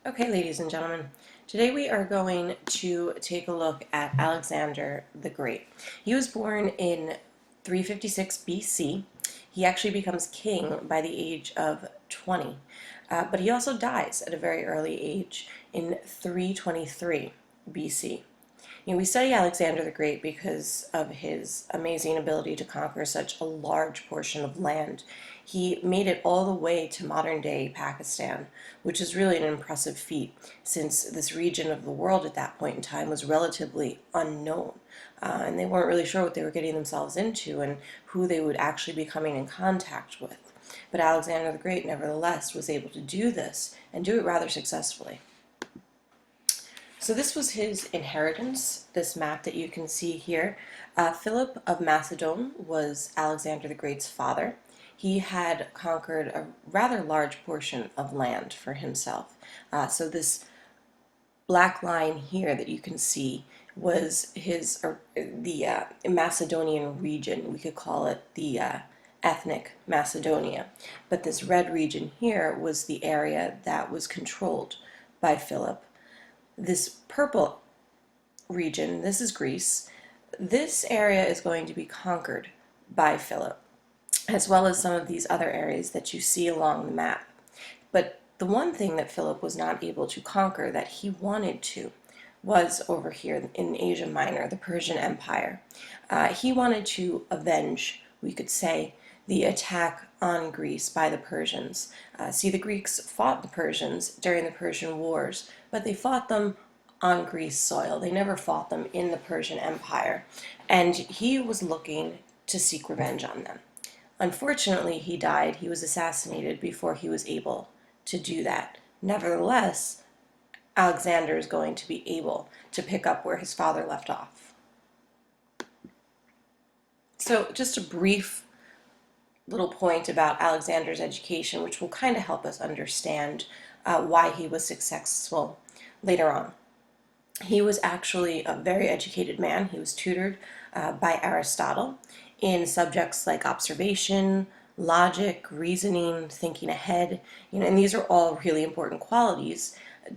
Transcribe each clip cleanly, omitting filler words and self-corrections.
Okay, ladies and gentlemen, today we are going to take a look at Alexander the Great. He was born in 356 BC. He actually becomes king by the age of 20, but he also dies at a very early age in 323 BC. We study Alexander the Great because of his amazing ability to conquer such a large portion of land. He made it all the way to modern-day Pakistan, which is really an impressive feat since this region of the world at that point in time was relatively unknown. And they weren't really sure what they were getting themselves into and who they would actually be coming in contact with. But Alexander the Great, nevertheless, was able to do this and do it rather successfully. So this was his inheritance, this map that you can see here. Philip of Macedon was Alexander the Great's father. He had conquered a rather large portion of land for himself. So this black line here that you can see was the Macedonian region. We could call it the ethnic Macedonia. But this red region here was the area that was controlled by Philip. This purple region, this is Greece. This area is going to be conquered by Philip, as well as some of these other areas that you see along the map. But the one thing that Philip was not able to conquer that he wanted to was over here in Asia Minor, the Persian Empire. He wanted to avenge, we could say, the attack on Greece by the Persians. See, the Greeks fought the Persians during the Persian Wars, but they fought them on Greece soil. They never fought them in the Persian Empire, and he was looking to seek revenge on them. Unfortunately, he died. He was assassinated before he was able to do that. Nevertheless, Alexander is going to be able to pick up where his father left off. So just a brief little point about Alexander's education, which will kind of help us understand why he was successful later on. He was actually a very educated man. He was tutored by Aristotle in subjects like observation, logic, reasoning, thinking ahead, and these are all really important qualities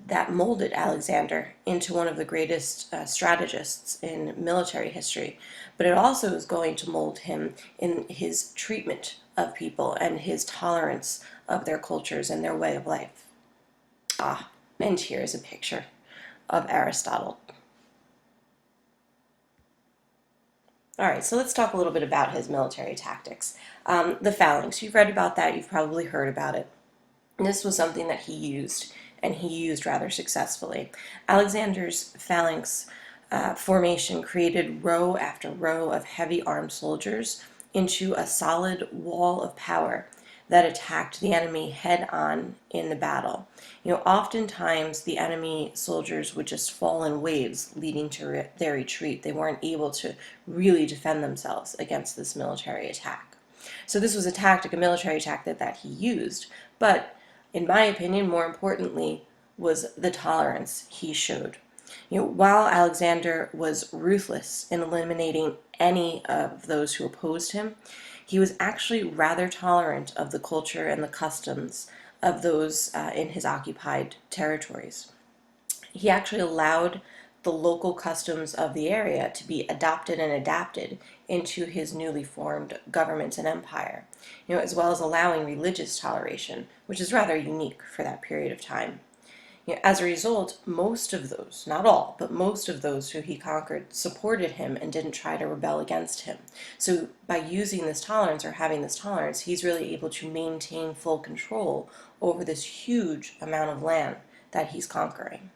that molded Alexander into one of the greatest strategists in military history. But it also is going to mold him in his treatment of people and his tolerance of their cultures and their way of life. And here is a picture of Aristotle. All right, so let's talk a little bit about his military tactics. The phalanx, you've read about that, you've probably heard about it. And this was something that he used, and he used rather successfully. Alexander's phalanx formation created row after row of heavy armed soldiers into a solid wall of power that attacked the enemy head on in the battle. Oftentimes the enemy soldiers would just fall in waves, leading to their retreat. They weren't able to really defend themselves against this military attack. So this was a military tactic that he used, but in my opinion, more importantly, was the tolerance he showed. While Alexander was ruthless in eliminating any of those who opposed him, he was actually rather tolerant of the culture and the customs of those in his occupied territories. He actually allowed the local customs of the area to be adopted and adapted into his newly formed government and empire, as well as allowing religious toleration, which is rather unique for that period of time. As a result, most of those, not all, but most of those who he conquered supported him and didn't try to rebel against him. So by using this tolerance or having this tolerance, he's really able to maintain full control over this huge amount of land that he's conquering.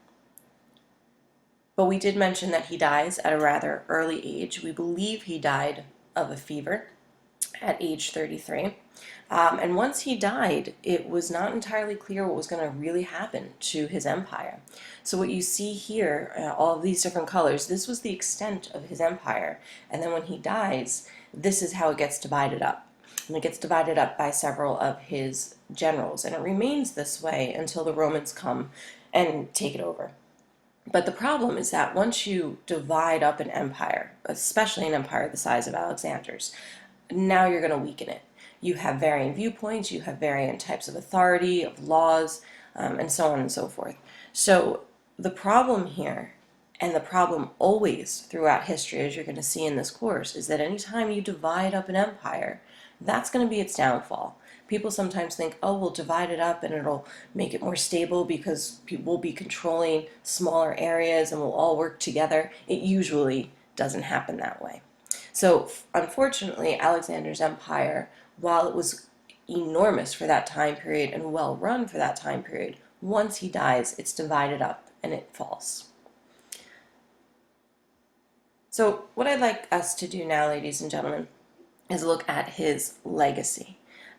But we did mention that he dies at a rather early age. We believe he died of a fever at age 33. And once he died, it was not entirely clear what was going to really happen to his empire. So what you see here, all of these different colors, this was the extent of his empire. And then when he dies, this is how it gets divided up. And it gets divided up by several of his generals. And it remains this way until the Romans come and take it over. But the problem is that once you divide up an empire, especially an empire the size of Alexander's, now you're going to weaken it. You have varying viewpoints, you have varying types of authority, of laws, and so on and so forth. So the problem here, and the problem always throughout history, as you're going to see in this course, is that anytime you divide up an empire, that's going to be its downfall. People sometimes think, oh, we'll divide it up and it'll make it more stable because people will be controlling smaller areas and we'll all work together. It usually doesn't happen that way. So unfortunately, Alexander's empire, while it was enormous for that time period and well run for that time period, once he dies, it's divided up and it falls. So what I'd like us to do now, ladies and gentlemen, is look at his legacy.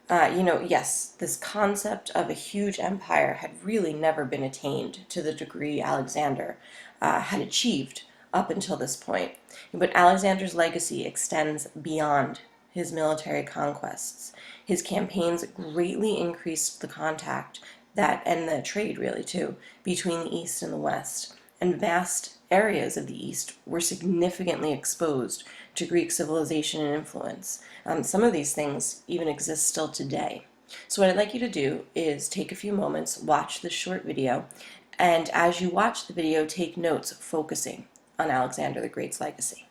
Yes, this concept of a huge empire had really never been attained to the degree Alexander had achieved up until this point. But Alexander's legacy extends beyond his military conquests. His campaigns greatly increased the contact and the trade, really, too, between the East and the West, and vast areas of the East were significantly exposed to Greek civilization and influence. Some of these things even exist still today. So what I'd like you to do is take a few moments, watch this short video, and as you watch the video, take notes focusing on Alexander the Great's legacy.